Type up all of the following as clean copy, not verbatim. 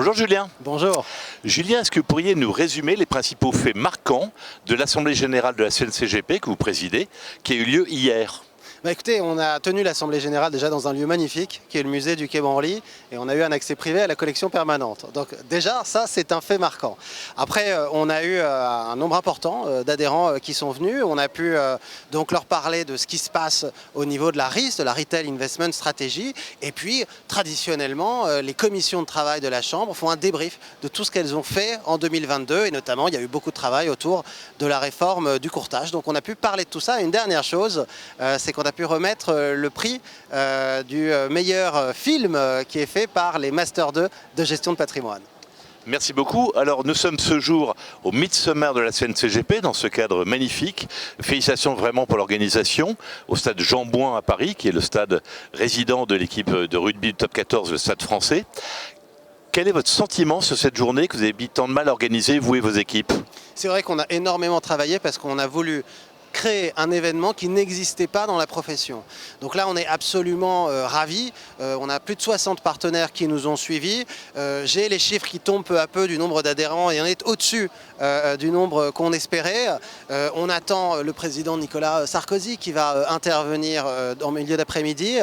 Bonjour Julien. Bonjour. Julien, est-ce que vous pourriez nous résumer les principaux faits marquants de l'Assemblée Générale de la CNCGP que vous présidez, qui a eu lieu hier ? Écoutez, on a tenu l'Assemblée Générale déjà dans un lieu magnifique, qui est le musée du Quai Branly, et on a eu un accès privé à la collection permanente. Donc déjà, ça, c'est un fait marquant. Après, on a eu un nombre important d'adhérents qui sont venus. On a pu donc leur parler de ce qui se passe au niveau de la RIS, de la Retail Investment Strategy. Et puis, traditionnellement, les commissions de travail de la Chambre font un débrief de tout ce qu'elles ont fait en 2022. Et notamment, il y a eu beaucoup de travail autour de la réforme du courtage. Donc on a pu parler de tout ça. Et une dernière chose, c'est qu'on a pu remettre le prix du meilleur film qui est fait par les Master 2 de gestion de patrimoine. Merci beaucoup. Alors nous sommes ce jour au Midsummer de la CNCGP dans ce cadre magnifique. Félicitations vraiment pour l'organisation au stade Jean Bouin à Paris, qui est le stade résident de l'équipe de rugby du Top 14, le Stade Français. Quel est votre sentiment sur cette journée que vous avez mis tant de mal à organiser, vous et vos équipes ? C'est vrai qu'on a énormément travaillé parce qu'on a voulu créer un événement qui n'existait pas dans la profession. Donc là, on est absolument ravis. On a plus de 60 partenaires qui nous ont suivis. J'ai les chiffres qui tombent peu à peu du nombre d'adhérents et on est au-dessus du nombre qu'on espérait. On attend le président Nicolas Sarkozy qui va intervenir en milieu d'après-midi.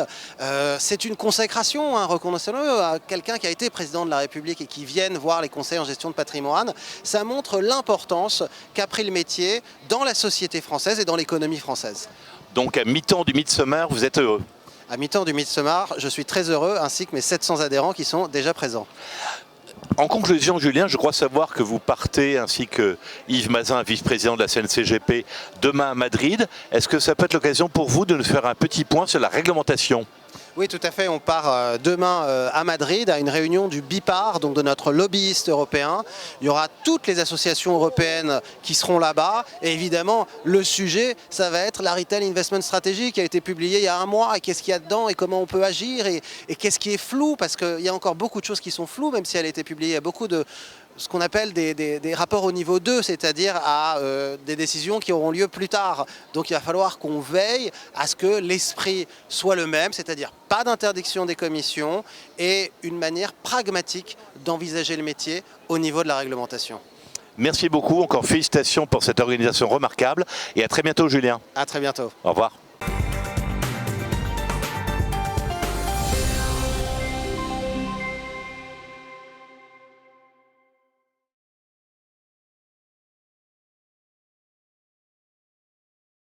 C'est une consécration, reconnaissons-le, à quelqu'un qui a été président de la République et qui vienne voir les conseils en gestion de patrimoine. Ça montre l'importance qu'a pris le métier dans la société française et dans l'économie française. Donc à mi-temps du Midsummer, vous êtes heureux ? À mi-temps du Midsummer, je suis très heureux, ainsi que mes 700 adhérents qui sont déjà présents. En conclusion, Julien, je crois savoir que vous partez, ainsi que Yves Mazin, vice-président de la CNCGP, demain à Madrid. Est-ce que ça peut être l'occasion pour vous de nous faire un petit point sur la réglementation ? Oui, tout à fait. On part demain à Madrid à une réunion du BIPAR, donc de notre lobbyiste européen. Il y aura toutes les associations européennes qui seront là-bas. Et évidemment, le sujet, ça va être la Retail Investment Strategy qui a été publiée il y a un mois. Et qu'est-ce qu'il y a dedans et comment on peut agir et qu'est-ce qui est flou, parce qu'il y a encore beaucoup de choses qui sont floues, même si elle a été publiée. Il y a beaucoup de ce qu'on appelle des rapports au niveau 2, c'est-à-dire à des décisions qui auront lieu plus tard. Donc il va falloir qu'on veille à ce que l'esprit soit le même, c'est-à-dire pas d'interdiction des commissions et une manière pragmatique d'envisager le métier au niveau de la réglementation. Merci beaucoup, encore félicitations pour cette organisation remarquable et à très bientôt Julien. À très bientôt. Au revoir.